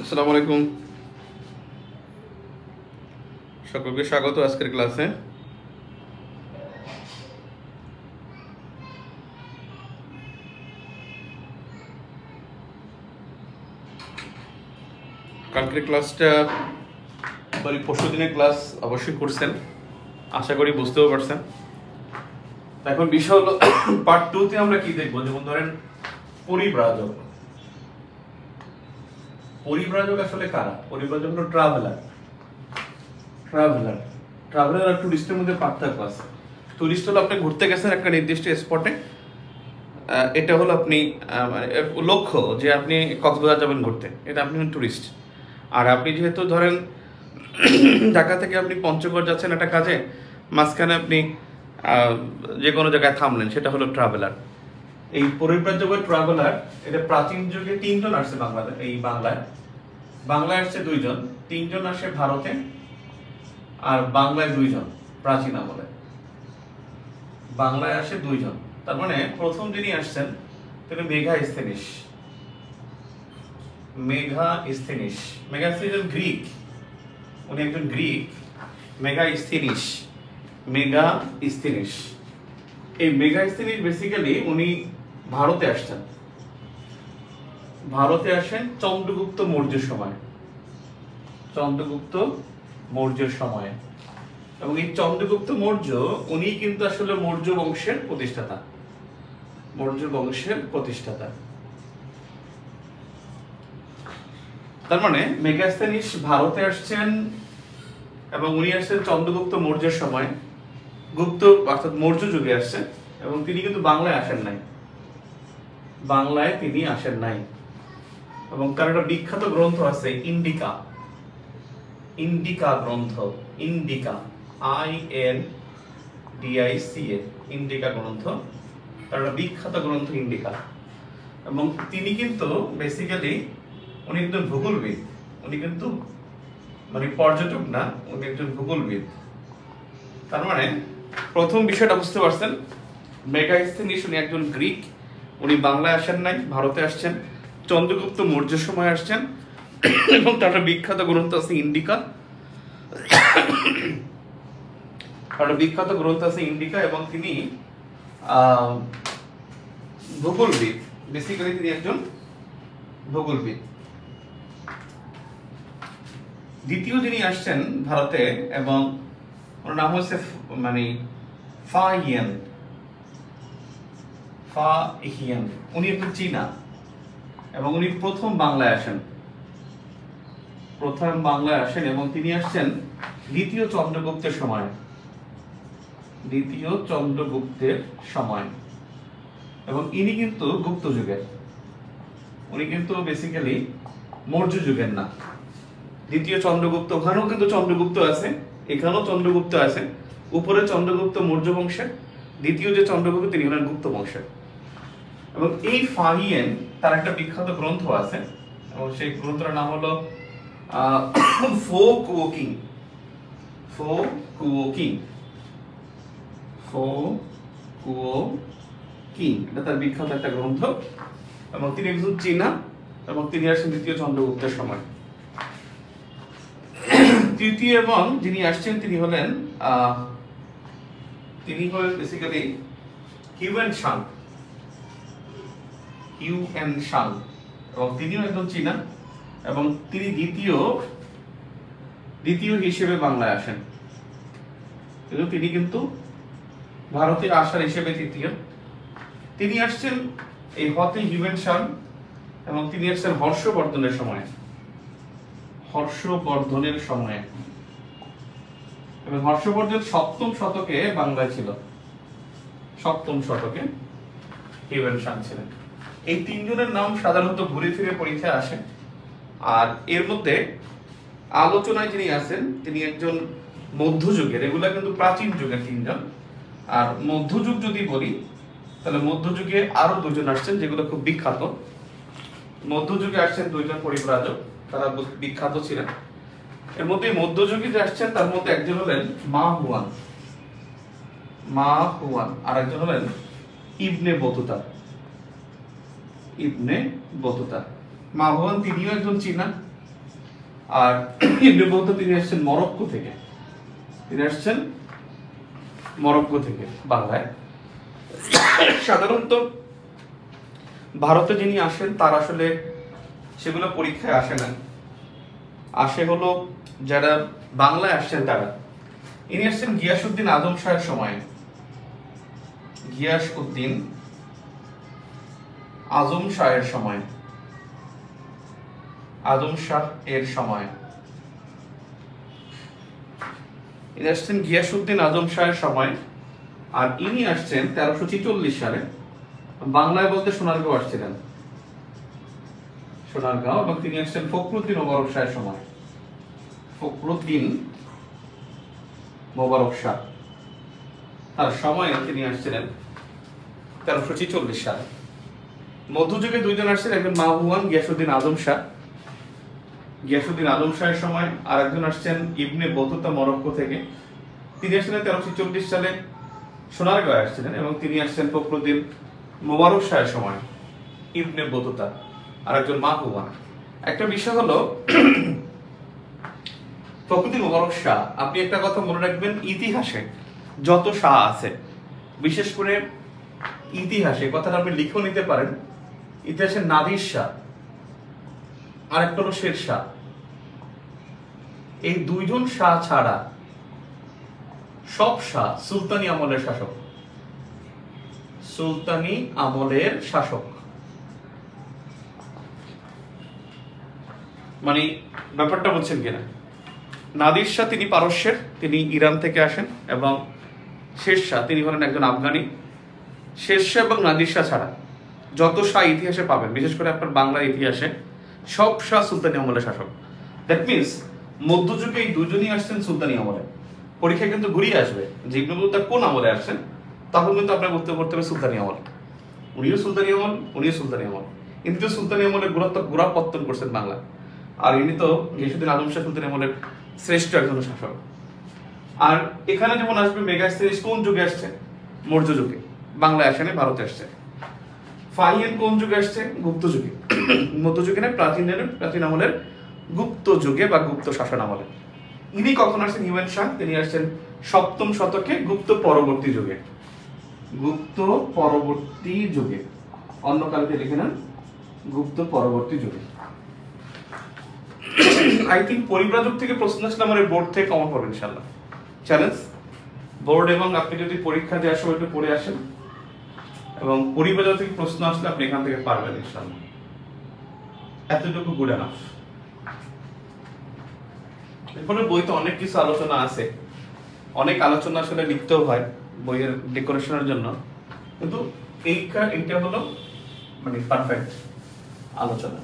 আসসালামু আলাইকুম, সকলকে স্বাগত আজকের ক্লাসে। কালকের ক্লাসটা পরশু দিনের ক্লাস অবশ্যই করছেন, আশা করি বুঝতেও পারছেন। এখন বিষয় হলো পার্ট 2 তে আমরা কি দেখবো, যেমন ধরেন পরিব্রাজক। পরিব্রাজক আসলে কারা? পরিব্রাজক হলো ট্রাভেলার। আর টুরিস্টের মধ্যে পার্থক্য আছে। টুরিস্ট হলো আপনি ঘুরতে গেছেন একটা নির্দিষ্ট স্পটে, এটা হলো আপনি লক্ষ্য যে আপনি কক্সবাজার যাবেন ঘুরতে, এটা আপনি টুরিস্ট। আর আপনি যেহেতু ধরেন ঢাকা থেকে আপনি পঞ্চগড় যাচ্ছেন একটা কাজে, মাঝখানে আপনি যে কোনো জায়গায় থামলেন, সেটা হলো ট্রাভেলার। এই পরিব্রাজক ট্রাভেলার এটা প্রাচীন যুগে 3 জন আসছে বাংলায় আসছে 2 জন, 3 জন আসে ভারতে, আর বাংলায় 2 জন। প্রাচীন আমলে বাংলায় আসে 2 জন। তার মানে প্রথম যিনি আসছেন তিনি মেগাস্থেনিস গ্রিক, উনি একজন গ্রিক। মেগাস্থেনিস এই মেগাস্থেনিস বেসিক্যালি উনি ভারতে আসেন চন্দ্রগুপ্ত মৌর্যের সময়। এবং এই চন্দ্রগুপ্ত মৌর্য উনি কিন্তু আসলে মৌর্য বংশের প্রতিষ্ঠাতা। তার মানে মেগাস্থেনিস ভারতে আসছেন এবং উনি আসছেন চন্দ্রগুপ্ত মৌর্যের সময়, গুপ্ত অর্থাৎ মৌর্য যুগে আসছেন। এবং তিনি কিন্তু বাংলায় আসেন নাই। এবং তার একটা বিখ্যাত গ্রন্থ আছে ইন্ডিকা গ্রন্থ, ইন্ডিকা ইন্ডিকা গ্রন্থ, তার একটা বিখ্যাত গ্রন্থ ইন্ডিকা। এবং তিনি কিন্তু বেসিক্যালি উনি একজন ভূগোলবিদ, উনি কিন্তু মানে পর্যটক না, উনি একজন ভূগোলবিদ। তার মানে প্রথম বিষয়টা বুঝতে পারছেন, মেগাস্থেনিস উনি একজন গ্রিক, উনি বাংলায় আসেন নাই, ভারতে আসছেন, চন্দ্রগুপ্ত মৌর্যের সময় আসছেন। এবং তার একটা বিখ্যাত গ্রন্থ আছে ইন্ডিকা, এবং তিনি ভূগোলবিদ। বেসিক্যালি তিনি একজন ভূগোলবিদ। দ্বিতীয় যিনি আসছেন ভারতে, এবং ওনার নাম হচ্ছে মানে ফাহিয়ান, উনি একজন চীনা। এবং উনি প্রথম বাংলায় আসেন এবং তিনি আসছেন দ্বিতীয় চন্দ্রগুপ্তের সময়। এবং ইনি কিন্তু গুপ্ত যুগের, উনি কিন্তু বেসিক্যালি মৌর্য যুগের না। দ্বিতীয় চন্দ্রগুপ্ত, ওখানেও কিন্তু চন্দ্রগুপ্ত আছে, এখানেও চন্দ্রগুপ্ত আছে। উপরে চন্দ্রগুপ্ত মৌর্য বংশের, দ্বিতীয় যে চন্দ্রগুপ্ত তিনি হলেন গুপ্ত বংশের। এবং এই ফাহিয়ান তার একটা বিখ্যাত গ্রন্থ আছে, এবং সেই গ্রন্থটার নাম হলো ফো কুও কিং, এটা তার বিখ্যাত একটা গ্রন্থ। এবং তিনি একজন চীনা, এবং তিনি আসেন দ্বিতীয় চন্দ্রগুপ্তের সময়। তৃতীয় এবং যিনি আসছেন তিনি হলেন বেসিক্যালি হিউয়েন সাং, এবং তিনিও একজন চীনা। এবং তিনি দ্বিতীয় হিসেবে বাংলায় আসেন, কিন্তু তিনি কিন্তু ভারতে আসার হিসেবে তৃতীয়। তিনি আসছেন এই হিউয়েন সাং, এবং তিনি আসছেন হর্ষবর্ধনের সময়ে। এবং হর্ষবর্ধন 7ম শতকে বাংলায় ছিল, 7ম শতকে হিউয়েন সাং ছিলেন। এই 3 জনের নাম সাধারণত ঘুরে ফিরে পরীক্ষায় আসে। আর এর মধ্যে আলোচনায় যিনি আছেন তিনি একজন মধ্যযুগের, এগুলা কিন্তু প্রাচীন যুগের 3 জন। আর মধ্যযুগ যদি বলি তাহলে মধ্যযুগে আরো 2 জন আসছেন, যেগুলো খুব বিখ্যাত। মধ্যযুগে আসছেন 2 জন পরিব্রাজক, তারা বিখ্যাত ছিলেন। এর মধ্যে মধ্যযুগে যে আসছেন তার মধ্যে একজন হলেন মা মা হুয়ান, আর একজন হলেন ইবনে বতুতা। ইবনে বতুতা, মা হুয়ান তিনিও একজন চীনা, আর ইবনে বতুতা তিনি আসছেন মরক্কো থেকে। তিনি আসছেন মরক্কো থেকে বাংলায়। সাধারণত ভারতে যিনি আসেন তার আসলে সেগুলো পরীক্ষায় আসে না, আসে হলো যারা বাংলায় আসছেন তারা। ইনি আসছেন গিয়াসউদ্দিন আজম শাহের সময়। গিয়াসউদ্দিন আজম শাহের সময়, আজম শাহ এর সময়। ইনি আসছেন গিয়াসউদ্দিন আজম শাহের সময়, আর ইনি আসছেন 1346 সালে। বাংলায় বলতে সোনারগাঁও আসছিলেন, সোনারগাঁও, এবং তিনি আসছেন ফখরুদ্দিন মোবারক শাহের সময়। ফখরুদ্দিন মোবারক শাহ তার সময়ে তিনি আসছিলেন 1346 সালে। মধ্যযুগে দুইজন আসছেন, একজন মা হুয়ান, গিয়াসউদ্দিন আজম শাহ, গিয়াসউদ্দিন আজম শাহের সময়, আর একজন আসছেন ইবনে বতুতা মরক্কো থেকে। তিনি আসছিলেন 1346 সালে, সোনারগাঁও আসছিলেন, এবং তিনি আসছেন ফখরুদ্দিন মোবারক শাহের সময়, ইবনে বতুতা, আর একজন মা হুয়ান। একটা বিষয় হলো ফখরুদ্দিন মোবারক শাহ, আপনি একটা কথা মনে রাখবেন, ইতিহাসে যত শাহ আছে, বিশেষ করে ইতিহাসে, কথাটা আপনি লিখেও নিতে পারেন, ইতিহাসে নাদির শাহ আর একটা হলো শের শাহ, এই দুইজন শাহ ছাড়া সব শাহ সুলতানি আমলের শাসক। সুলতানি আমলের শাসক মানে ব্যাপারটা বলছেন কিনা? নাদির শাহ তিনি পারস্যের, তিনি ইরান থেকে আসেন, এবং শের শাহ তিনি হলেন একজন আফগানি। শের শাহ এবং নাদির শাহ ছাড়া যত শাহ ইতিহাসে পাবেন, বিশেষ করে আপনার বাংলার ইতিহাসে, সব শাহ সুলতানি আমলের শাসক। দ্যাট মিনস মধ্যযুগে এই দুজনই আসছেন সুলতানি আমলে। পরীক্ষায় কিন্তু ঘুরিয়ে আসবে যে ইবনে বতুতা কোন আমলে আসছেন, তখন কিন্তু আপনাকে উত্তর করতে হবে সুলতানি আমল। উনিও সুলতানি আমল, উনিও সুলতানি আমল। ইনি তো সুলতানি আমলের গোড়াপত্তন করছেন বাংলা, আর ইনি তো গিয়াসউদ্দিন আজম শাহ সুলতানি আমলের শ্রেষ্ঠ একজন শাসক। আর এখানে যেমন আসবে মেগাস্টেরিস কোন যুগে আসছে? মৌর্য যুগে। বাংলায় আসেনি, ভারতে আসছে। ফাহিয়েন কোন যুগে আসছে? গুপ্ত যুগে। মধ্যযুগে না, প্রাচীন আমলের গুপ্ত যুগে বা গুপ্ত শাসন আমলে। ইনি কখন আসছেন? হিউয়েন সাং, তিনি আসছেন 7ম শতকে, গুপ্ত পরবর্তী যুগে। গুপ্ত পরবর্তী যুগে, অন্য কালকে লিখে নেন, গুপ্ত পরবর্তী যুগে। আই থিঙ্ক পরিব্রাজক থেকে প্রশ্ন আসলে আমার বোর্ড থেকে কমন পাবেন ইনশাআল্লাহ। চ্যালেঞ্জ বোর্ড, এবং আপনি যদি পরীক্ষা দেওয়ার সময় একটু পড়ে আসেন, এবং পরিব্রাজক থেকে প্রশ্ন আসলে আপনি এখান থেকে পারবেন ইনশাআল্লাহ। এতটুকু গুড এনাফ। এরপরে বইতে অনেক কিছু আলোচনা আছে, অনেক আলোচনা আসলে লিখতেও হয় বইয়ের ডেকোরেশনের জন্য, কিন্তু এইটা হলো মানে পারফেক্ট আলোচনা।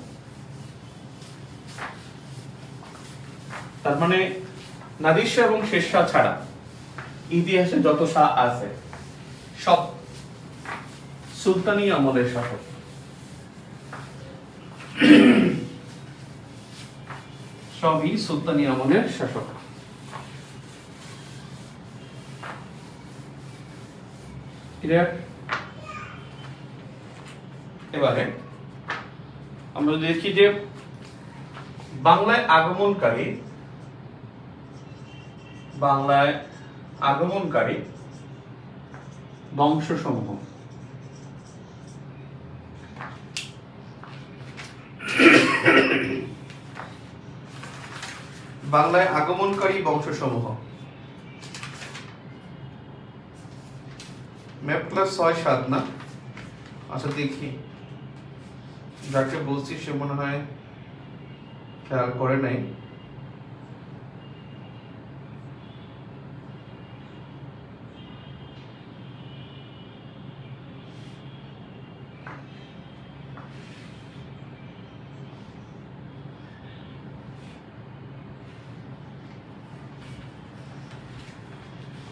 তার মানে নাদির শাহ এবং শের শাহ ছাড়া ইতিহাসে যত শাহ আছে সব সুলতানি আমলের শাসক। সবই সুলতানি আমলের শাসক। এবারে আমরা দেখি যে বাংলায় আগমনকারী বংশসমূহ। বাংলায় আগমনকারী বংশসমূহ। ম্যাপ ক্লাস 6-7 না? আচ্ছা দেখি, যাকে বলছি সে মনে হয় খেয়াল করে নাই।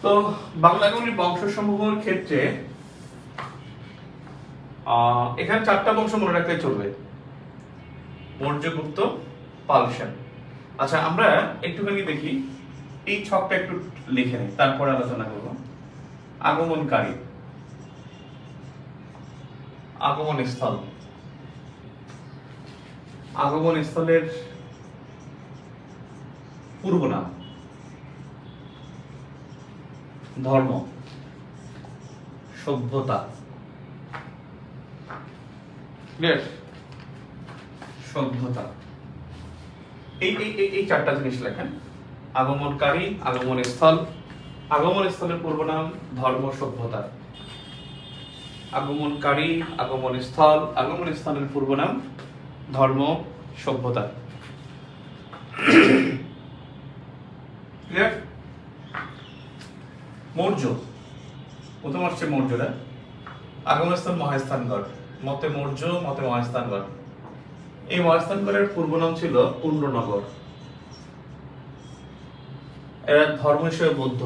তো বাংলা আগমনের বংশসমূহের ক্ষেত্রে এখানে 4টা বংশ মনে রাখলে চলবে: মৌর্য, গুপ্ত, পাল, সেন। আচ্ছা আমরা একটুখানি দেখি, এই ছকটা একটু লিখে নিই, তারপরে আলোচনা করব। আগমনকারী, আগমন স্থল, আগমন স্থলের পূর্ব নাম, ধর্ম, সভ্যতা, ক্লিয়ার? সভ্যতা, এই এই এই চারটা জিনিস লেখেন। আগমনকারী, আগমন স্থল, আগমন স্থলের পূর্ব নাম, ধর্ম, সভ্যতা। আগমনকারী, আগমন স্থল, আগমন স্থলের পূর্ব নাম, ধর্ম, সভ্যতা। ক্লিয়ার? মৌর্য, প্রথম আসছে মৌর্যরা। আগমনস্থল মহাস্থানগড়, মতে মৌর্য, মতে মহাস্থানগড়। এই মহাস্থানগড়ের পূর্ব নাম ছিল পুণ্ড্রনগর। এরা ধর্ম হিসেবে বৌদ্ধ,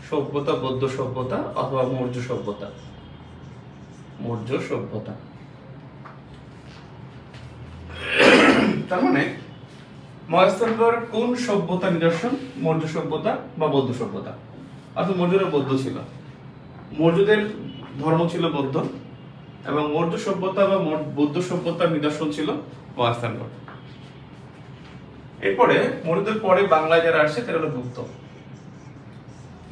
সভ্যতা বৌদ্ধ সভ্যতা অথবা মৌর্য সভ্যতা, মৌর্য সভ্যতা। তার মানে মহাস্থানগড় কোন সভ্যতা নিদর্শন? মৌর্য সভ্যতা বা বৌদ্ধ সভ্যতা। অর্থাৎ মৌর্যরা বৌদ্ধ ছিল, মৌর্যদের ধর্ম ছিল বৌদ্ধ, এবং মৌর্য সভ্যতা বা বৌদ্ধ সভ্যতার নিদর্শন ছিল মহাস্থানগড়। এরপরে মৌর্যদের পরে বাংলায় যারা আসছে তারা হলো গুপ্ত।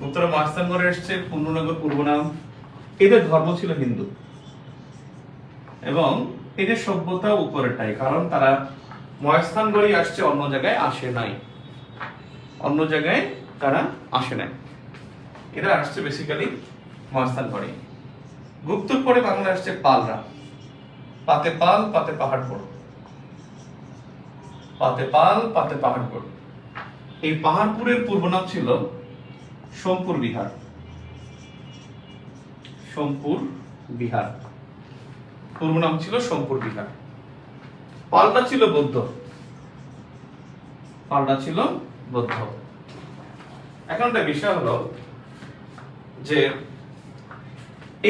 গুপ্তরা মহাস্থানগড়ে এসছে, পুণ্ড্রনগর পূর্ব নাম। এদের ধর্ম ছিল হিন্দু, এবং এদের সভ্যতা উপরেরটাই, কারণ তারা মহাস্থানগড়ে আসছে, অন্য জায়গায় আসে নাই, অন্য জায়গায় তারা আসে নাই, এরা আসছে বেসিক্যালি মহাস্থানগড়ে। গুপ্তর পরে বাংলায় আসছে পালরা, পাতে পাল পাতে পাহাড়পুর, পাতে পাল পাতে পাহাড়পুর। এই পাহাড়পুরের পূর্ব নাম ছিল সোমপুর বিহার, সোমপুর বিহার, পূর্ব নাম ছিল সোমপুর বিহার। পালটা ছিল বৌদ্ধ, পালটা ছিল বৌদ্ধ। এখন একটা বিষয় হলো যে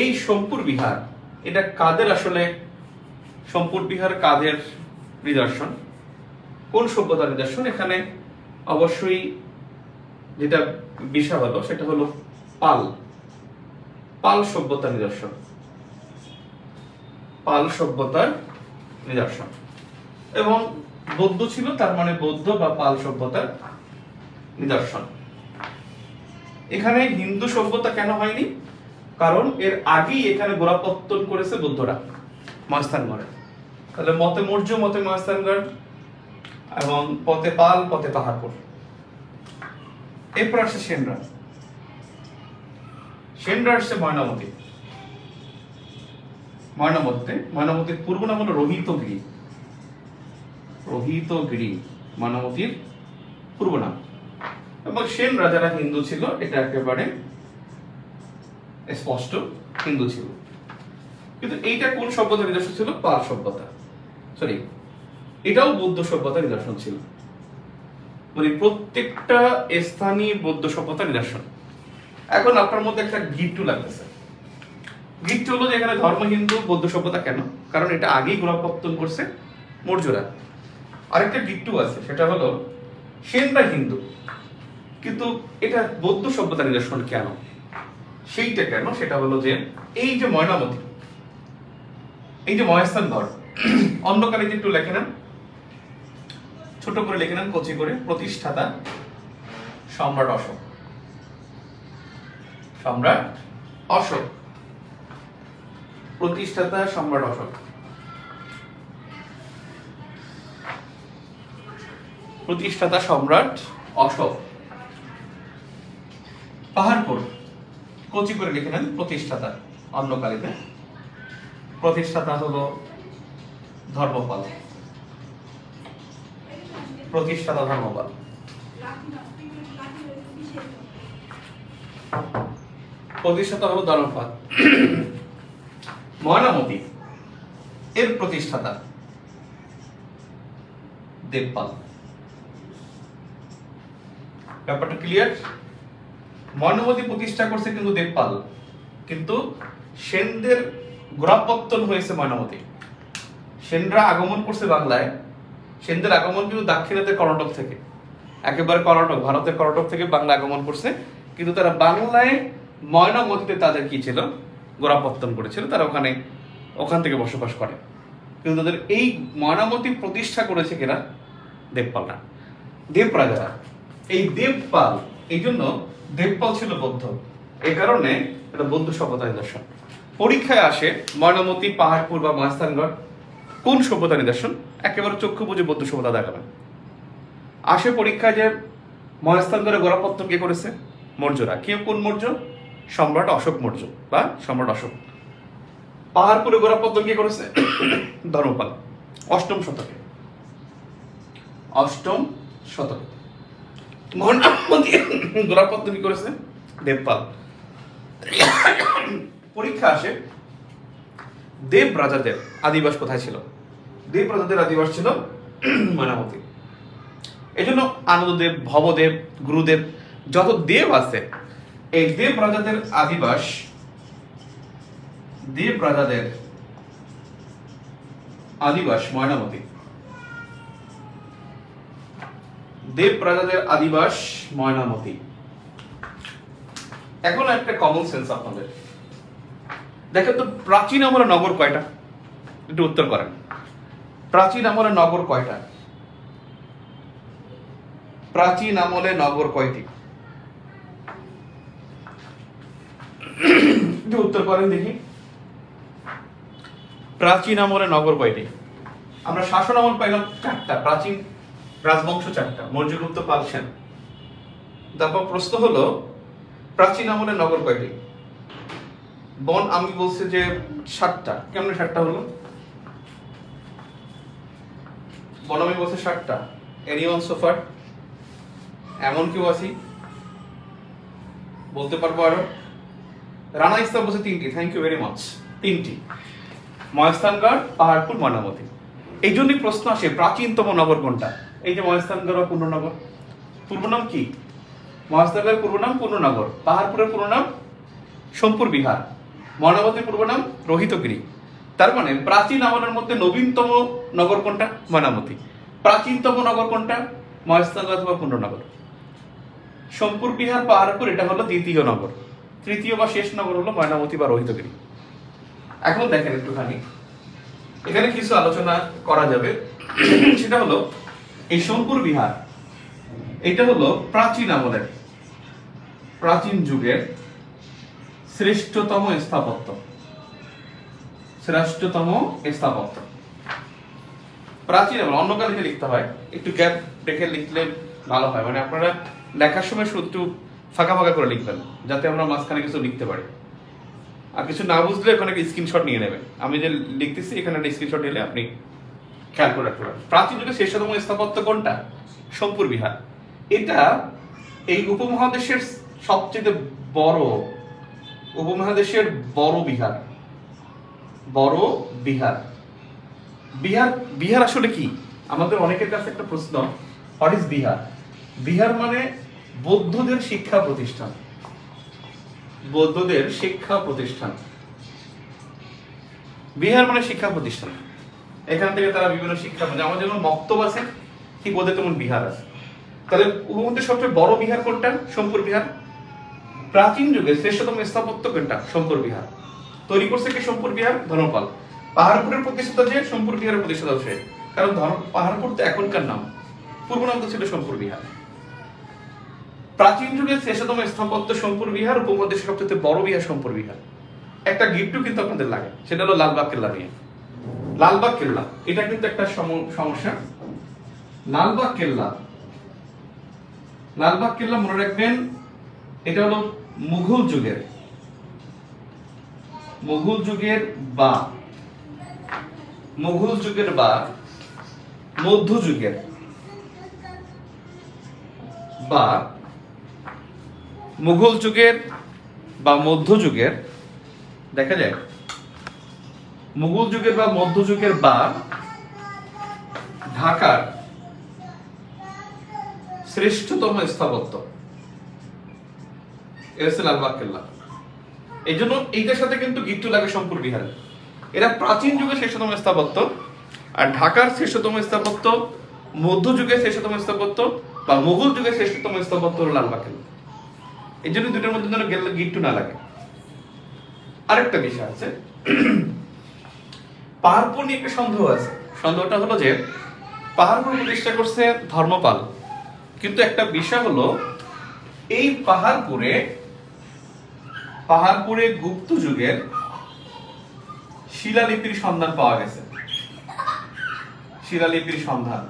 এই সোমপুর বিহার এটা কাদের, আসলে সোমপুর বিহার কাদের নিদর্শন, কোন সভ্যতার নিদর্শন? এখানে অবশ্যই যেটা বিষয় হলো সেটা হলো পাল, পাল সভ্যতার নিদর্শন, পাল সভ্যতার নিদর্শন। এবং বৌদ্ধ ছিল, তার মানে বৌদ্ধ বা পাল সভ্যতার নিদর্শন। এখানে হিন্দু সভ্যতা কেন হয়নি? কারণ এর আগেই এখানে গোড়াপত্তন করেছে বৌদ্ধরা মহাস্থানগড়ে। তাহলে মতে মৌর্য, মতে মহাস্থানগড়, এবং পথে পাল পথে পাহাড়পুর। এরপর আসছে সেনরা, সেনরা আসছে ময়নামতি। ময়নামতির পূর্ব নাম হলো রোহিতগিরি, রোহিতগিরি ময়নামতির পূর্ব নাম। এবং সেন রাজারা হিন্দু ছিল, এটা একেবারে স্পষ্ট, হিন্দু ছিল। কিন্তু এইটা কোন সভ্যতার নিদর্শন ছিল? পাল সভ্যতা, সরি, এটাও বৌদ্ধ সভ্যতার নিদর্শন ছিল। মানে প্রত্যেকটা স্থানীয় বৌদ্ধ সভ্যতার নিদর্শন। এখন আপনার মধ্যে একটা গিট্টু লাগতেছে, গিট্টু হলো যে এখানে ধর্ম হিন্দু, বৌদ্ধ সভ্যতা কেন? কারণ এটা আগেই গোড়াপত্তন করছে মৌর্যরা। আরেকটা গিট্টু আছে, সেটা হলো সেনরা হিন্দু, কিন্তু এটা বৌদ্ধ সভ্যতার নিদর্শন কেন? সেইটা কেন? সেটা হলো যে এই যে ময়নামতি, এই যে মহাস্থানগড়, অন্ধকারে একটু লেখে নেন, ছোট করে লিখে নেন, কচি করে। প্রতিষ্ঠাতা সম্রাট অশোক, সম্রাট অশোক, প্রতিষ্ঠাতা সম্রাট অশোক, প্রতিষ্ঠাতা সম্রাট অশোক। পাহাড়পুর কচি করে লিখে নেন, প্রতিষ্ঠাতা অন্যকালীতে, প্রতিষ্ঠাতা হলো ধর্মপাল, প্রতিষ্ঠাতা ধর্মপাল। প্রতিষ্ঠাতা হলো ধর্মপাল। ময়নামতি এর প্রতিষ্ঠাতা দেবপাল। ব্যাপারটা ক্লিয়ার? ময়নামতি প্রতিষ্ঠা করছে কিন্তু দেবপাল, কিন্তু সেনদের গোড়াপত্তন হয়েছে ময়নামতি। সেনরা আগমন করছে বাংলায়, সেনদের আগমন কিন্তু দাক্ষিণাত্যের কর্ণাটক থেকে, একেবারে কর্ণাটক, ভারতের কর্ণাটক থেকে বাংলা আগমন করছে, কিন্তু তারা বাংলায় ময়নামতিতে তাদের কি ছিল, গোড়াপত্তন করেছিল, তারা ওখান থেকে বসবাস করে। কিন্তু তাদের এই ময়নামতি প্রতিষ্ঠা করেছে কিনা, দেবপালরা, দেব রাজারা। এই দেবপাল, এই জন্য দেবপাল ছিল বৌদ্ধ, এই কারণে এটা বৌদ্ধ সভ্যতা নিদর্শন। পরীক্ষায় আসে ময়নামতি, পাহাড়পুর বা মহেস্থানগড় কোন সভ্যতা নিদর্শন, একেবারে চক্ষু বুঝে বৌদ্ধ সভ্যতা দেখাবেন। আসে পরীক্ষায় যে মহেস্থানগড়ে গোড়াপত্তন কে করেছে, মৌর্যরা। কে, কোন মৌর্য? সম্রাট অশোক মৌর্য বা সম্রাট অশোক। পাহাড়পুরে গোড়াপত্তন কে করেছে, ধর্মপাল, অষ্টম শতকে। অষ্টম শতকে ময়নামতি গোড়াপত্তন কি করেছে, দেবপাল। পরীক্ষা আসে দেব রাজাদের আদিবাস কোথায় ছিল, দেব রাজাদের আদিবাস ছিল ময়নামতি। এই জন্য আনন্দদেব, ভবদেব, গুরুদেব, যত দেব আছে, এই দেব রাজাদের আদিবাস, দেব রাজাদের আদিবাস ময়নামতি। দেব রাজাদের আদিবাস ময়নামতি। এখন একটা কমন সেন্স আপনাদের, দেখেন তো প্রাচীন আমলের নগর কয়টা, একটু উত্তর করেন। প্রাচীন আমলের নগর কয়টা, প্রাচীন আমলে নগর কয়টি, একটু উত্তর করেন দেখি। প্রাচীন আমলে নগর কয়টি? আমরা শাসন আমল পাইলাম 4টা, প্রাচীন রাজবংশ 4টা, মৌর্যগুপ্ত, পাল, সেন। তারপর প্রশ্ন হলো প্রাচীন আমলে নগর কয়টি? বন আমি বলছি যে 7টা। কেমন 7টা হলো? বনমি বলছে 7টা। এনিওয়ান সোফার? এমন কেউ আছি বলতে পারবো আরো? রানা ইসলাম বলছে 3টি। Thank you very much. 3টি, মহেস্থানগড়, পাহাড়পুর, ময়নামতি। এই জন্যই প্রশ্ন আসে প্রাচীনতম নগর কোনটা। এই যে মহেস্থানগড় বা পূর্ণনগর, পূর্ব নাম কি? মহেস্থানগড়ের পূর্ব নাম পূর্ণনগর, পাহাড়পুরের পূর্ব নাম সোমপুর বিহার, ময়নামতির পূর্ব নাম রোহিতগিরি। তার মানে প্রাচীন আমলের মধ্যে নবীনতম নগর কোনটা? ময়নামতি। প্রাচীনতম নগর কোনটা? মহেস্থানগড় অথবা পূর্ণনগর। সোমপুর বিহার, পাহাড়পুর এটা হলো দ্বিতীয় নগর। তৃতীয় বা শেষ নগর হলো ময়নামতি বা রোহিতগিরি। এখন দেখেন একটুখানি এখানে কিছু আলোচনা করা যাবে। সেটা হলো এই সোমপুর বিহার, এটা হলো প্রাচীন আমলের, প্রাচীন যুগের শ্রেষ্ঠতম স্থাপত্য, শ্রেষ্ঠতম স্থাপত্য। প্রাচীন আমল, অন্য কালে লিখতে হয়, একটু গ্যাপ রেখে লিখলে ভালো হয়। মানে আপনারা লেখার সময় শুধু ফাঁকা ফাঁকা করে লিখবেন, যাতে আমরা মাঝখানে কিছু লিখতে পারি। আর কিছু না বুঝলে ওখানে স্ক্রিনশট নিয়ে নেবেন। আমি যে লিখতেছি এখানে একটা স্ক্রিনশট নিলে আপনি খেয়াল করে রাখতে পারেন। প্রাচীন যুগের শ্রেষ্ঠতম স্থাপত্য কোনটা? সোমপুর বিহার। এটা এই উপমহাদেশের সবচেয়ে বড়, উপমহাদেশের বড় বিহার, বড় বিহার। বিহার, বিহার আসলে কি? আমাদের অনেকের কাছে একটা প্রশ্ন, হোয়াট ইজ বিহার? বিহার মানে বৌদ্ধদের শিক্ষা প্রতিষ্ঠান, বৌদ্ধদের শিক্ষা প্রতিষ্ঠান। বিহার মানে শিক্ষা প্রতিষ্ঠান। এখান থেকে তারা বিভিন্ন শিক্ষা, মানে আমাদের যেমন মক্তব আছে ঠিক ওদের তেমন বিহার আছে। তাহলে উপমহাদেশের সবচেয়ে বড় বিহার কোনটা? সোমপুর বিহার। প্রাচীন যুগে শ্রেষ্ঠতম স্থাপত্য কোনটা? সোমপুর বিহার। তৈরি করছে কি সোমপুর বিহার? ধর্মপাল। পাহাড়পুরের প্রতিষ্ঠাতা যে, সোমপুর বিহারের প্রতিষ্ঠাতা সে। কারণ পাহাড়পুর তো এখনকার নাম, পূর্ব নাম তো ছিল সোমপুর বিহার। প্রাচীন যুগের শ্রেষ্ঠতম স্থাপত্য সোমপুর বিহার, উপমহাদেশের সবচেয়ে বড় বিহার সোমপুর বিহার। একটা গিফটও কিন্তু আপনাদের লাগে, সেটা হলো লালবাগ কেল্লা নিয়ে। লালবাগ কেল্লা এটা কিন্তু একটা সমস্যা। লালবাগ কেল্লা, লালবাগ কেল্লা মনে রাখবেন, এটা হলো মুঘল যুগের, মুঘল যুগের বা মুঘল যুগের বা মধ্যযুগের বা মুঘল যুগের বা মধ্যযুগের, দেখা যায় মুঘল যুগের বা মধ্যযুগের বা ঢাকার শ্রেষ্ঠতম স্থাপত্য। এটা হচ্ছে লালবাগ কেল্লা। এই জন্য এইটার সাথে কিন্তু গিট্টু লাগে সোমপুর বিহারে। এরা প্রাচীন যুগের শ্রেষ্ঠতম স্থাপত্য, আর ঢাকার শ্রেষ্ঠতম স্থাপত্য, মধ্যযুগের শ্রেষ্ঠতম স্থাপত্য বা মুঘল যুগের শ্রেষ্ঠতম স্থাপত্য হলো লালবাগ কেল্লা। এই জন্য দুটোর মধ্যে যেন গিট্টু না লাগে। আরেকটা বিষয় আছে, পাহাড়পুর নিয়ে একটা সন্দেহ আছে। সন্দেহটা হলো যে পাহাড়পুর প্রতিষ্ঠা করছে ধর্মপাল, কিন্তু একটা বিষয় হলো এই পাহাড়পুরে গুপ্ত যুগের শিলালিপির সন্ধান পাওয়া গেছে, শিলালিপির সন্ধান।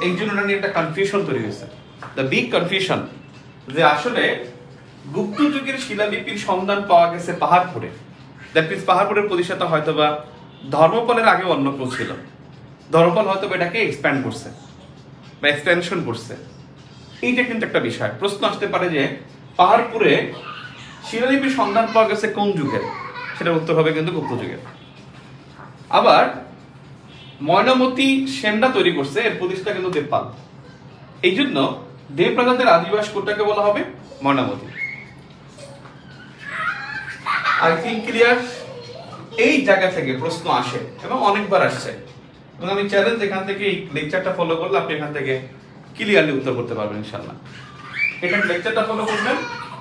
এই জন্য এটা নিয়ে একটা কনফিউশন তৈরি হয়েছে, দ্য বিগ কনফিউশন, যে আসলে গুপ্ত যুগের শিলালিপির সন্ধান পাওয়া গেছে পাহাড়পুরে। দ্যাট মিন্স পাহাড়পুরের প্রতিষ্ঠাতা হয়তোবা ধর্মপালের আগে অন্য কেউ ছিল, ধর্মপাল হয়তো এটাকে এক্সপ্যান্ড করছে বা এক্সপেনশন করছে। এইটা কিন্তু একটা বিষয়, প্রশ্ন আসতে পারে যে পাহাড়পুরে শিলালিপির সন্ধান পাওয়া গেছে কোন যুগের, সেটার উত্তর হবে কিন্তু গুপ্ত যুগের। আবার ময়নামতি সেনরা তৈরি করছে, এর প্রতিষ্ঠা কিন্তু দেবপাল। এই জন্য দেবরাজাদের আদিবাস কোনটাকে বলা হবে? ময়নামতি। I think clear. এই জায়গা থেকে প্রশ্ন আসে এবং অনেকবার আসছে, এবং আমি চ্যালেঞ্জ এখান থেকে এই লেকচারটা ফলো করলে আপনি এখান থেকে ক্লিয়ারলি উত্তর করতে পারবেন ইনশাআল্লাহ। এটা লেকচারটা ফলো করবেন,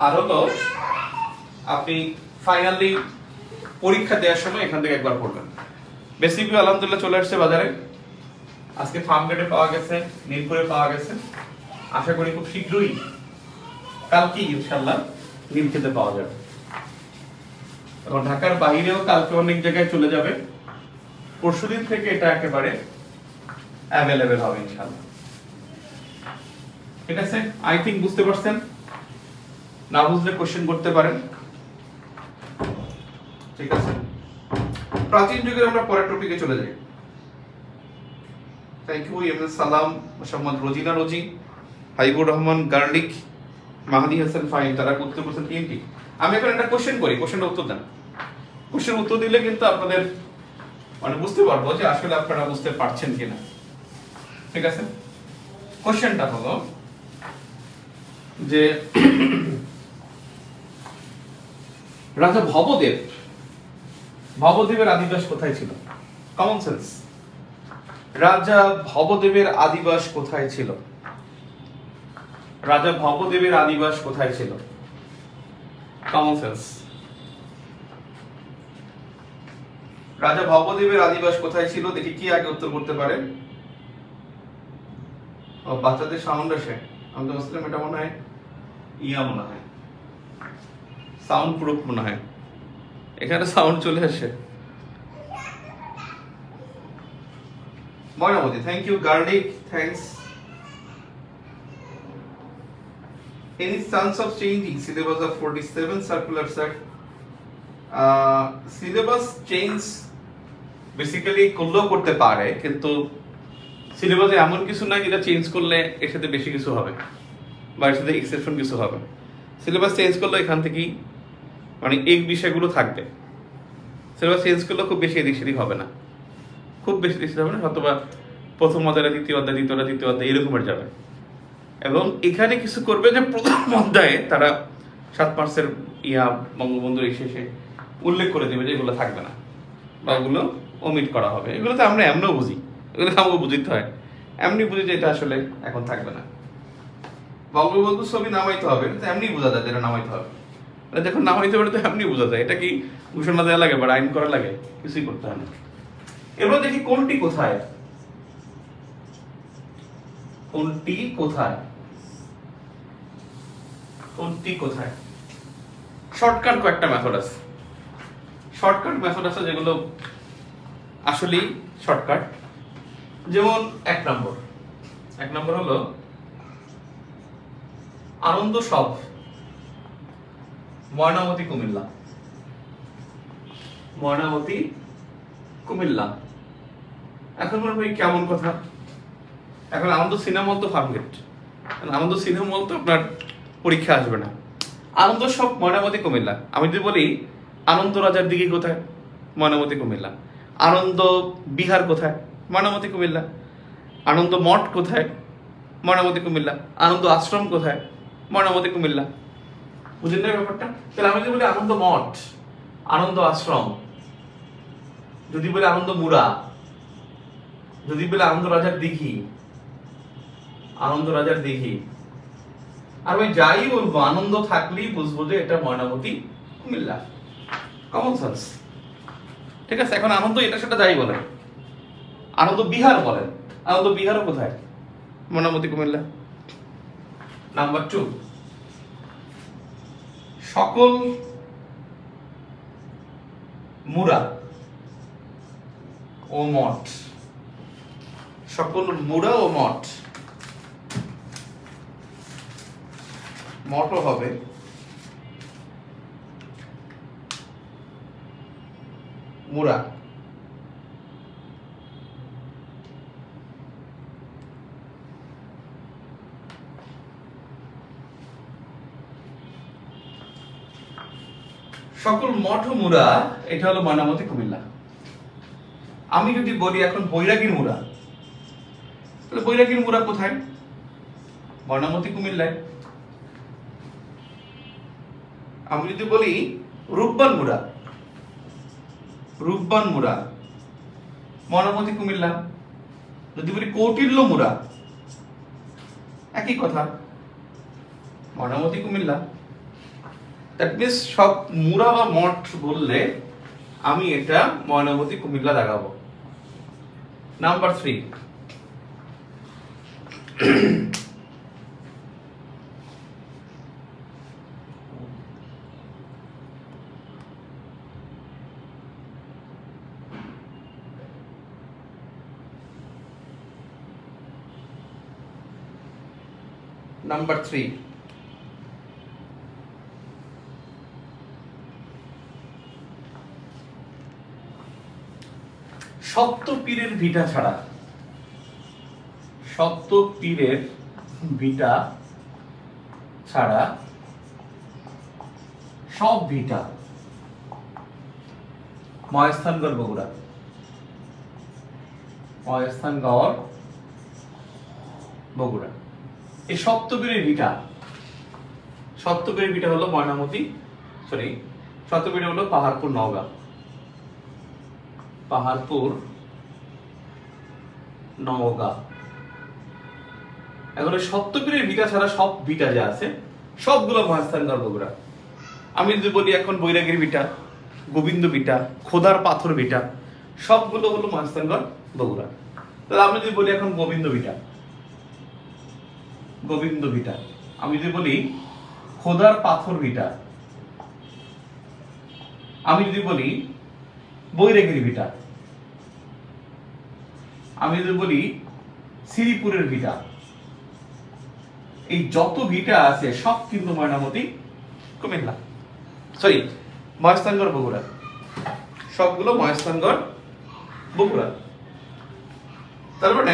আর হলো আপনি ফাইনালি পরীক্ষা দেওয়ার সময় এখান থেকে একবার পড়বেন। বেসিক ভিউ আলহামদুলিল্লাহ চলে আসছে বাজারে, আজকে ফার্ম গেটে পাওয়া গেছে, নীলপুরে পাওয়া গেছে। আশা করি খুব শীঘ্রই কালকে ইনশাআল্লাহ নীলক্ষেতে পাওয়া যাবে, এবং ঢাকার বাইরেও কালকে অনেক জায়গায় চলে যাবে। পরশুদিন থেকে এটা একেবারে অ্যাভেলেবেল হবে ইনশাআল্লাহ। ঠিক আছে, আই থিঙ্ক বুঝতে পারছেন। না বুঝলে কোশ্চেন করতে পারেন। ঠিক আছে, প্রাচীন যুগের আমরা পরের টপিকে চলে যাই। থ্যাংক ইউ এম এস সালাম, মোহাম্মদ রোজিনা রোজি, হাইবুর রহমান গার্লিক, মাহাদি হাসান ফাইন, তারা উত্তর করছেন তিনটি। আমি এখন একটা কোশ্চেন করি, কোশ্চেনের উত্তর দেন। কোশ্চেন উত্তর দিলে কিন্তু আপনাদের মানে বুঝতে পারবো যে আসলে আপনারা বুঝতে পারছেন কিনা। ঠিক আছে, কোশ্চেনটা হলো যে রাজা ভবদেবের আদিবাস কোথায় ছিল? কমন সেন্স, রাজা ভবদেবের আদিবাস কোথায় ছিল? রাজা ভবদেবের আদিবাস কোথায় ছিল? কমন সেন্স, রাজা ভবদেবের আদিবাস কোথায় ছিল? দেখি কি আগে উত্তর করতে পারেন। ও বাচ্চাদের সাউন্ড আসে, আমি তো বুঝলাম এটা মনে হয় মনে হয় সাউন্ড প্রুফ মনে হয়, এখানে সাউন্ড চলে আসে। Mainamati, thank you garlic, thanks. Any chance of changing syllabus of 47 circular set? Syllabus change basically করলেও করতে পারে, কিন্তু সিলেবাসে এমন কিছু নাই যেটা চেঞ্জ করলে এর সাথে বেশি কিছু হবে বা এর সাথে এক্সেপশন কিছু হবে। সিলেবাস চেঞ্জ করলে এখান থেকেই মানে এই বিষয়গুলো থাকবে। সিলেবাস চেঞ্জ করলে খুব বেশি এদিক সেদিক হবে না, খুব বেশি এদিক হবে না, অথবা প্রথম অধ্যায় দ্বিতীয় অধ্যায়, দ্বিতীয় তৃতীয় অধ্যায় এরকমের যাবে। এবং এখানে কিছু করবে যে প্রথম অধ্যায়ে তারা 7 মার্চের বঙ্গবন্ধুর শেষে উল্লেখ করে দেবে যে এগুলো থাকবে না বা ওগুলো ওমিট করা হবে। এগুলো তো আমরা এমনও বুঝি, এগুলো আমাকে বুঝতে হয়, এমনি বুঝি যে এটা আসলে এখন থাকবে না। বঙ্গবন্ধুর ছবি নামাইতে হবে, এমনি বোঝা যায় যেটা নামাইতে হবে। যখন নামাইতে পারে তো এমনি বোঝা যায়, এটা কি ঘোষণা দেওয়া লাগে বা আইন করা লাগে? কিছুই করতে হয় না। এবার দেখি কোনটি কোথায়, কোনটি কোথায়, কোনটি কোথায়। শর্টকাট কয়েকটা মেথড আছে, শর্টকাট মেথড আছে যেগুলো আসলেই শর্টকাট। যেমন এক নম্বর হলো আনন্দ সব, ময়নামতি কুমিল্লা, ময়নামতি কুমিল্লা। এখন মনে হয় কেমন কথা, এখন আনন্দ সিনেমা হল তো ফার্মগেট, আনন্দ সিনেমা হল তো আপনার পরীক্ষা আসবে না। আনন্দ সব ময়নামতি কুমিল্লা। আমি যদি বলি আনন্দ রাজার দিকে কোথায়? ময়নামতি কুমিল্লা। আনন্দ বিহার কোথায়? ময়নামতি কুমিল্লা। আনন্দ মঠ কোথায়? ময়নামতি কুমিল্লা। আনন্দ আশ্রম কোথায়? ময়নামতি কুমিল্লা। বুঝলেন না ব্যাপারটা? তাহলে আমি যদি বলি আনন্দ মঠ, আনন্দ আশ্রম, যদি বলি আনন্দ মুড়া, যদি বলি আনন্দ রাজার দিঘি, আনন্দ রাজার দিঘি, আর ভাই যাই বলবো আনন্দ থাকলেই বুঝবো যে এটা ময়নামতি কুমিল্লা, কমন সেন্স। ঠিক আছে, এখন আনন্দ এটা সেটা যাই বলেন, আনন্দ বিহার বলেন, আনন্দ বিহারও কোথায়? ময়নামতি কুমিল্লা। নাম্বার 2, সকল মুরা ও মঠ, সকল মুরা ও মঠ, মঠও হবে মুরা। সকল মঠ ও মুরা, এটা হলো ময়নামতি কুমিল্লা। আমি যদি বলি এখন বৈরাগীর মুরা, তাহলে বৈরাগীর মুরা কোথায়? ময়নামতি কুমিল্লায়। আমি যদি বলি রূপবান মুরা, রূপবান মুরা ময়নামতি কুমিল্লা। যদি বলি কৌটিল্য মুরা, একই কথা, ময়নামতি কুমিল্লা। দ্যাট মিনস সব মুরা বা মঠ বললে আমি এটা ময়নামতি কুমিল্লা দেখাবো। নাম্বার 3, নাম্বার 3, সপ্ত পীরের ভিটা ছাড়া, সপ্ত পীরের ভিটা ছাড়া সব ভিটা মহেস্থানগড় বগুড়া, মহেস্থানগড় বগুড়া। এই সপ্তপীরের ভিটা, সপ্তপীরের ভিটা হলো ময়নামতি, সরি সপ্তপীর হলো পাহাড়পুর নওগাঁ, পাহাড়পুর নওগাঁ। এখন সপ্তপীরের ভিটা ছাড়া সব ভিটা যা আছে সবগুলো মহেস্থানগড় বগুড়া। আমি যদি বলি এখন বৈরাগীর ভিটা, গোবিন্দ ভিটা, খোদার পাথর ভিটা, সবগুলো হলো মহেস্থানগড় বগুড়া। তাহলে আমি যদি বলি এখন গোবিন্দ ভিটা, গোবিন্দ ভিটা, আমি যদি বলি খোদার পাথর ভিটা, আমি যদি বলি বৈরাগীর ভিটা, আমি যদি বলি শ্রীপুরের ভিটা, এই যত ভিটা আছে সব কিন্তু ময়নামতি কুমিল্লা, সরি মহেস্থানগড় বগুড়া, সবগুলো মহেস্থানগড় বগুড়া। তার মানে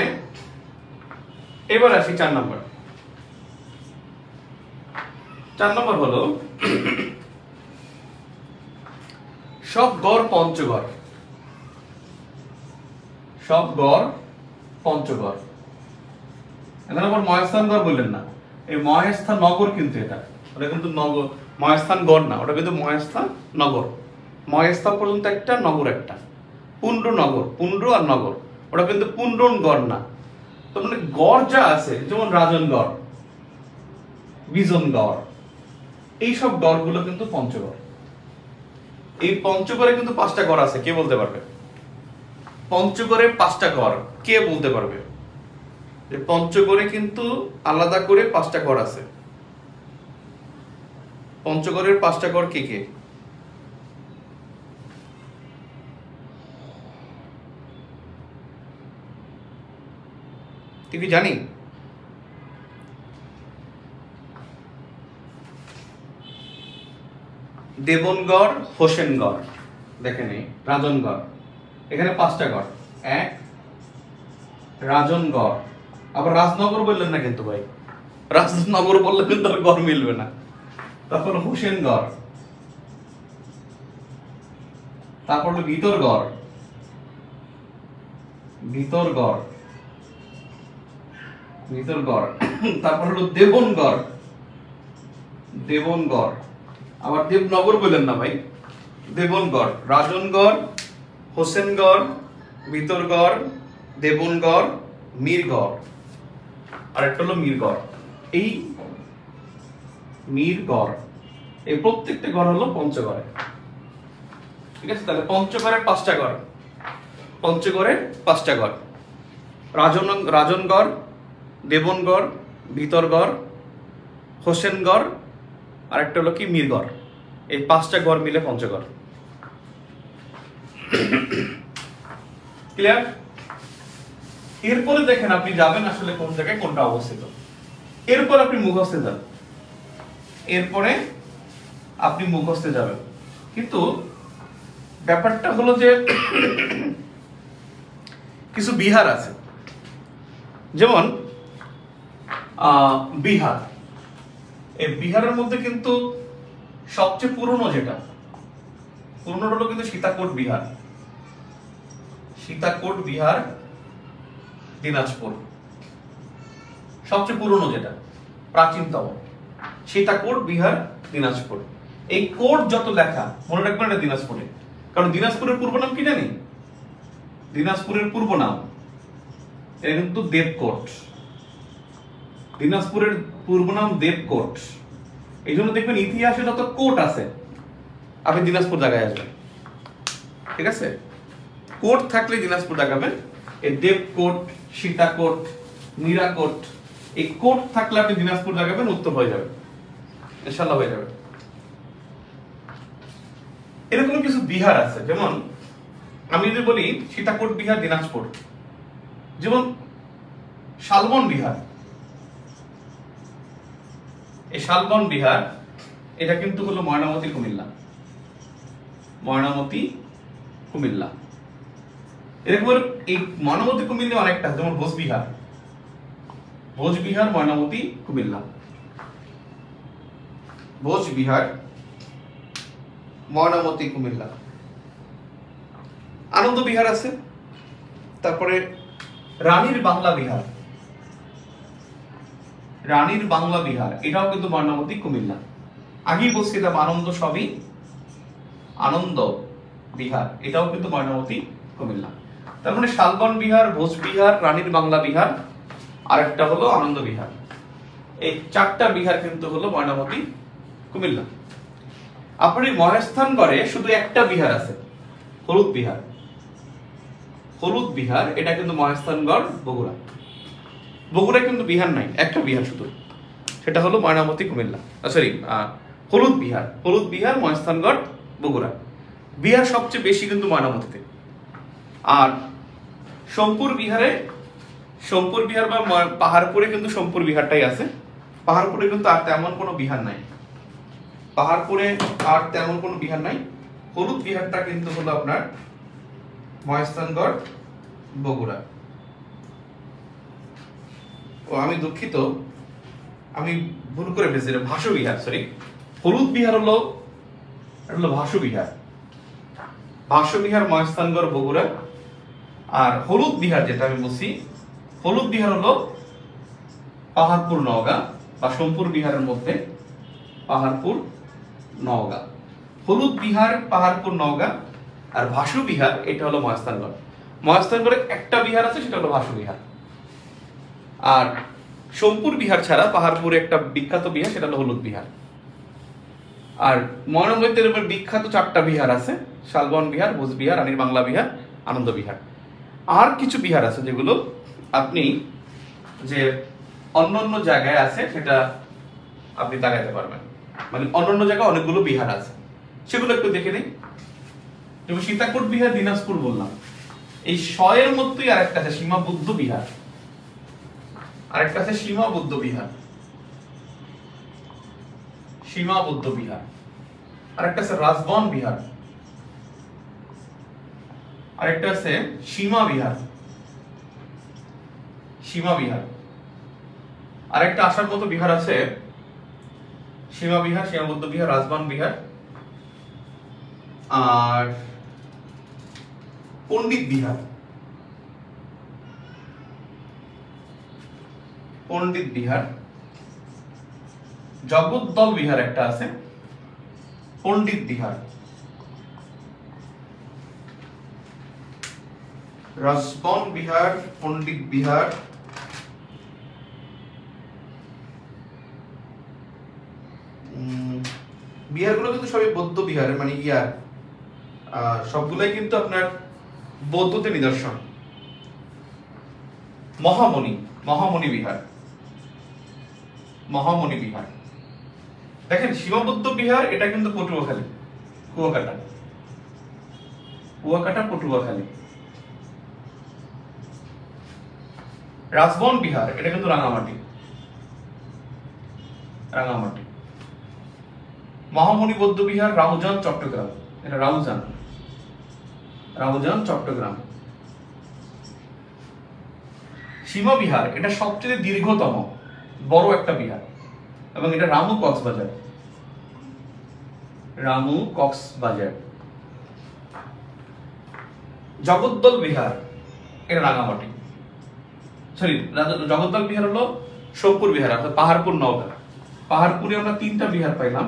এবার আসি 4 নম্বর। 4 নম্বর হলো সব গড় পঞ্চগড়, সব গড় পঞ্চগড়। এখন আবার মহেস্থানগড় বললেন না, এই মহেস্থান নগর কিন্তু এটা, ওটা কিন্তু নগর, মহেস্থান গড় না, ওটা কিন্তু মহেস্থান নগর। মহেস্থান পর্যন্ত একটা, নগর একটা, পুন্ড্র নগর, পুন্ড্র আর নগর, ওটা কিন্তু পুন্ড্রন গড় না। তো মানে গড় যা আছে যেমন রাজনগড়, বিজনগড়, এইসব গড়গুলো কিন্তু পঞ্চগড়। এই পঞ্চগড়ে কিন্তু 5টা গড় আছে, কে বলতে পারবে? পঞ্চগড়ে 5টা গড় কে বলতে পারবে? যে পঞ্চগড়ে কিন্তু আলাদা করে 5টা গড় আছে। পঞ্চগড়ের 5টা গড় কে কে? কি জানি? দেবনগড়, হোসেনগড়, দেখেন রাজনগড়, এখানে 5টা গড়। 1 রাজনগড়, আবার রাজনগর বললেন না কিন্তু ভাই, রাজনগর বললে কিন্তু আর গড় মিলবে না। তারপর হোসেনগড়, তারপর হলো ভিতরগড়, ভিতরগড়, ভিতরগড়, তারপর হলো দেবনগড়, দেবনগড়, আবার দেবনগর বললেন না ভাই, দেবনগড়, রাজনগড়, হোসেনগড়, ভিতরগড়, দেবনগড়, মিরগড়, আর একটা হলো মিরগড়। এই মির গড়, এই প্রত্যেকটা গড় হলো পঞ্চগড়ে। ঠিক আছে, তাহলে পঞ্চগড়ের 5টা গড়, পঞ্চগড়ের 5টা গড়, রাজনগড়, দেবনগড়, ভিতরগড়, হোসেনগড়, আর একটা হলো কি মিরগড়। এই 5টা গড় মিলে পঞ্চগড়। ক্লিয়ার? এরপরে দেখেন আপনি যাবেন আসলে কোন জায়গায় কোনটা অবস্থিত। এরপর আপনি মুখস্থে যান, এরপরে আপনি মুখস্থে যাবেন। কিন্তু ব্যাপারটা হলো যে কিছু বিহার আছে, যেমন বিহার। এই বিহারের মধ্যে কিন্তু সবচেয়ে পুরনো যেটা পুরনো হলো কিন্তু সীতাকোট বিহার। সীতাকোট বিহার দিনাজপুর সবচেয়ে পুরনো, যেটা প্রাচীনতম সীতাকোট বিহার দিনাজপুর। এই কোট যত লেখা মনে রাখবেন এটা দিনাজপুরে, কারণ দিনাজপুরের পূর্ব নাম কি জানি? দিনাজপুরের পূর্ব নাম এটা কিন্তু দেবকোট। দিনাজপুরের পূর্ব নাম দেবকোট। এই জন্য দেখবেন ইতিহাসে যত কোট আছে আপনি দিনাজপুর জায়গায় আসবেন। ঠিক আছে, কোট থাকলে দিনাজপুর দেখাবেন। এই দেবকোট, সীতাকোট, মীরাকোট, এই কোট থাকলে আপনি দিনাজপুর দেখাবেন, উত্তর হয়ে যাবে, ইনশাআল্লাহ হয়ে যাবে। এরকম কিছু বিহার আছে, যেমন আমি যদি বলি সীতাকোট বিহার দিনাজপুর, যেমন শালবন বিহার। এই শালবন বিহার এটা কিন্তু হলো ময়নামতি কুমিল্লা, ময়নামতি কুমিল্লা। এরপর এই ময়নামতি কুমিল্লা অনেকটা, যেমন ভোজবিহার, ভোজবিহার ময়নামতি কুমিল্লা, ভোজবিহার ময়নামতি কুমিল্লা। আনন্দ বিহার আছে, তারপরে রানীর বাংলা বিহার, রানীর বাংলা বিহার এটাও কিন্তু ময়নামতি কুমিল্লা। আগেই বলছিলাম আনন্দ সবই আনন্দ বিহার, এটাও কিন্তু ময়নামতি কুমিল্লা। তার মানে শালবন বিহার, ভোজ বিহার, রানীর বাংলা বিহার, আর একটা হলো আনন্দ বিহার। এই 4টা বিহার কিন্তু হলো ময়নামতি কুমিল্লা। আপনার মহেস্থানগড়ে শুধু একটা বিহার আছে, হলুদ বিহার। হলুদ বিহার এটা কিন্তু মহেস্থানগড় বগুড়া। বগুড়া কিন্তু বিহার নাই, একটা বিহার শুধু, সেটা হলো ময়নামতি কুমিল্লা, সরি হলুদ বিহার। হলুদ বিহার মহেস্থানগড় বগুড়া। বিহার সবচেয়ে বেশি কিন্তু ময়নামতিতে। আর সোমপুর বিহারে, সোমপুর বিহার বা পাহাড়পুরে কিন্তু সোমপুর বিহারটাই আছে। পাহাড়পুরে কিন্তু আর তেমন কোনো বিহার নাই, পাহাড়পুরে আর তেমন কোনো বিহার নাই। হলুদ বিহারটা কিন্তু হলো আপনার মহেস্থানগড় বগুড়া। ও আমি দুঃখিত, আমি ভুল করে ফেলেছি, ভাসু বিহার, সরি। হলুদ বিহার হলো ভাসু বিহার। ভাসু বিহার মহেস্থানগড় বগুড়া। আর হলুদ বিহার যেটা আমি বলছি, হলুদ বিহার হলো পাহাড়পুর নওগাঁ, বা সোমপুর বিহারের মধ্যে পাহাড়পুর নওগাঁ। হলুদ বিহার পাহাড়পুর নওগাঁ, আর ভাসু বিহার এটা হলো মহেস্থানগড়। মহেস্থানগড়ে একটা বিহার আছে, সেটা হলো ভাসু বিহার। আর সোমপুর বিহার ছাড়া পাহাড়পুরে একটা বিখ্যাত বিহার, সেটা হলো হলুদ বিহার। আর ময়নামতির উপর বিখ্যাত 4টা বিহার আছে, শালবন বিহার, ভোজ বিহার, রানীর বাংলা বিহার, আনন্দ বিহার। আর কিছু বিহার আছে যেগুলো আপনি যে অন্যান্য জায়গায় আছে সেটা আপনি তাকাইতে পারবেন, মানে অন্যান্য জায়গায় অনেকগুলো বিহার আছে, সেগুলো একটু দেখে নিই। যেমন সীতাকোট বিহার দিনাজপুর বললাম, এই শয়ের মধ্যেই আরেকটা আছে সীমাবদ্ধ বিহার, আরেকটা আছে সীমাবদ্ধ বিহার, সীমাবদ্ধ বিহার। আরেকটা আছে রাজবন বিহার, আরেকটা আছে সীমা বিহার, সীমা বিহার। আরেকটা আসার মতো বিহার আছে সীমা বিহার, সীমাবদ্ধ বিহার, রাজবন বিহার, আর পণ্ডিত বিহার, পণ্ডিত বিহার। জগদ্দল বিহার একটা আছে, পণ্ডিত বিহার, রাজবন বিহার, পণ্ডিত বিহার, বিহারগুলো কিন্তু সবই বৌদ্ধ বিহার, মানে সবগুলাই কিন্তু আপনার বৌদ্ধদের নিদর্শন। মহামণি বিহার, মহামণি বিহার। দেখেন সীমাবদ্ধ বিহার এটা কিন্তু পটুয়াখালী, কুয়াকাটা পটুয়াখালী। রাজবন বিহার এটা কিন্তু রাঙামাটি। মহামণি বৌদ্ধ বিহার রাউজান চট্টগ্রাম, এটা রাউজান চট্টগ্রাম। সীমা বিহার এটা সবচেয়ে দীর্ঘতম বড় একটা বিহার এবং এটা রামু কক্সবাজার। জগদ্দল বিহার এটা রাঙামাটি, জগদ্দল বিহার হলো সোমপুর বিহার, অর্থাৎ পাহাড়পুর নওগাঁ। পাহাড়পুরে আমরা 3টা বিহার পাইলাম,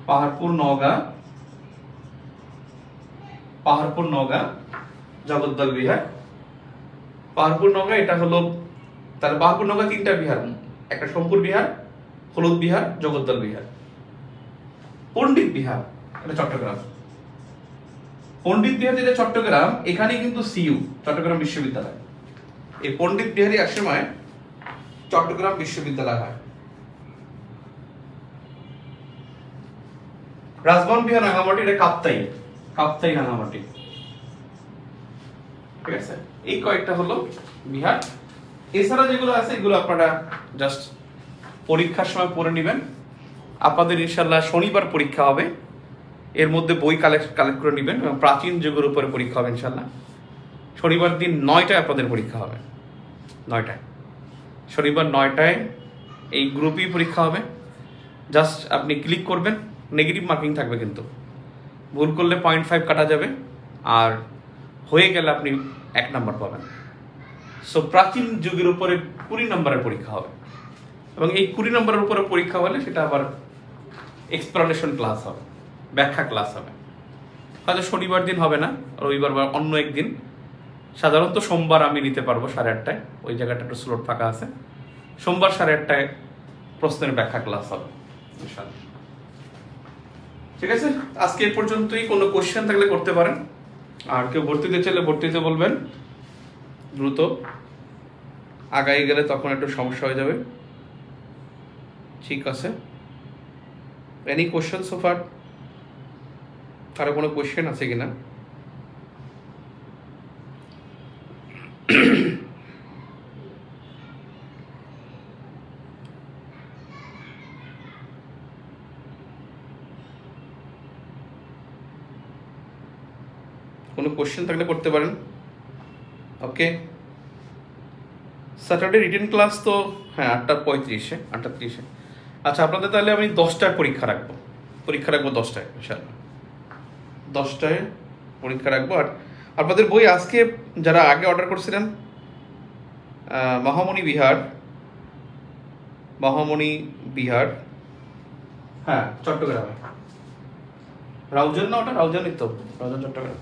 পাহাড়পুর নওগাঁ, জগদ্দল বিহার। পাহাড়পুর নওগাঁ এটা হলো, তাহলে পাহাড়পুর নওগাঁ 3টা বিহার, একটা সোমপুর বিহার, হলুদ বিহার, জগদ্দল বিহার। পণ্ডিত বিহার এটা চট্টগ্রাম। পণ্ডিত বিহার যেটা চট্টগ্রাম, এখানে কিন্তু সিইউ চট্টগ্রাম বিশ্ববিদ্যালয়। এই পণ্ডিত বিহারই একসময় চট্টগ্রাম বিশ্ববিদ্যালয় হয়। রাজবন বিহার রাঙামাটি, এটা কাপ্তাই রাঙামাটি। ঠিক আছে, এই কয়েকটা হলো বিহার। এছাড়া যেগুলো আছে এগুলো আপনারা জাস্ট পরীক্ষার সময় পড়ে নেবেন। আপনাদের ইনশাল্লাহ শনিবার পরীক্ষা হবে, এর মধ্যে বই কালেক্ট করে নেবেন এবং প্রাচীন যুগের উপরে পরীক্ষা হবে ইনশাল্লাহ। শনিবার দিন 9টায় আপনাদের পরীক্ষা হবে, 9টায়, শনিবার 9টায় এই গ্রুপই পরীক্ষা হবে। জাস্ট আপনি ক্লিক করবেন, নেগেটিভ মার্কিং থাকবে, কিন্তু ভুল করলে 0.5 কাটা যাবে, আর হয়ে গেলে আপনি 1 নাম্বার পাবেন। সো প্রাচীন যুগের উপরে 20 নম্বরের পরীক্ষা হবে এবং এই 20 নম্বরের উপরে পরীক্ষা হলে সেটা আবার এক্সপ্লানেশন ক্লাস হবে, ব্যাখ্যা ক্লাস হবে। হয়তো শনিবার দিন হবে না, রবিবার বা অন্য একদিন। সাধারণত সোমবার আমি নিতে পারবো 8:30টায়, ওই জায়গাটা একটু স্লট ফাঁকা আছে। সোমবার 8:30টায় প্রশ্নের ব্যাখ্যা ক্লাস হবে ইনশাআল্লাহ। ঠিক আছে, আজকে এ পর্যন্তই। কোনো কোশ্চেন থাকলে করতে পারেন, আর কেউ ভর্তিতে চাইলে ভর্তিতে বলবেন। দ্রুত আগাই গেলে তখন একটু সমস্যা হয়ে যাবে। ঠিক আছে, এনি কোশ্চেন সো ফার? কারো কোনো কোশ্চেন আছে কিনা? কোনো কোশ্চেন থাকলে করতে পারেন। ওকে, স্যাটারডে রিটেন ক্লাস তো হ্যাঁ 8:35-এ, 8:30-এ। আচ্ছা, আপনাদের তাহলে আমি 10টায় পরীক্ষা রাখবো 10টায় ইনশাআল্লাহ, 10টায় পরীক্ষা রাখবো। আর আপনাদের বই আজকে যারা আগে অর্ডার করছিলেন, মহামণি বিহার, হ্যাঁ চট্টগ্রামে, রাউজান না, ওটা রাউজানই তো, রাউজান চট্টগ্রাম।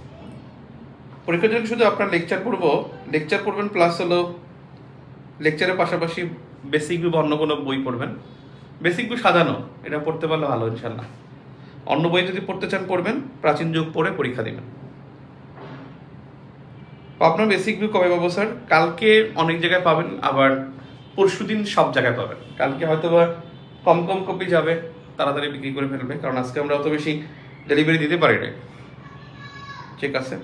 পরীক্ষার জন্য শুধু আপনার লেকচার পড়বেন, প্লাস হলো লেকচারের পাশাপাশি বেসিক বই বা অন্য কোনো বই পড়বেন। বেসিক বই সাজানো, এটা পড়তে পারলে ভালো ইনশাল্লাহ। অন্য বই যদি পড়তে চান পড়বেন, প্রাচীন যুগ পড়ে পরীক্ষা দিবেন। আপনার বেসিক বই কবে পাবো স্যার? কালকে অনেক জায়গায় পাবেন, আবার পরশুদিন সব জায়গায় পাবেন। কালকে হয়তো বা কম কপি যাবে, তাড়াতাড়ি বিক্রি করে ফেলবে, কারণ আজকে আমরা অত বেশি ডেলিভারি দিতে পারি না। ঠিক আছে,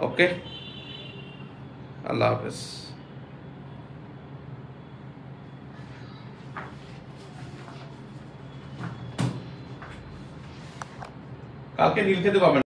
ওকে, আল্লাহ হাফেজ। কালকে নীল খেতে পাবেন।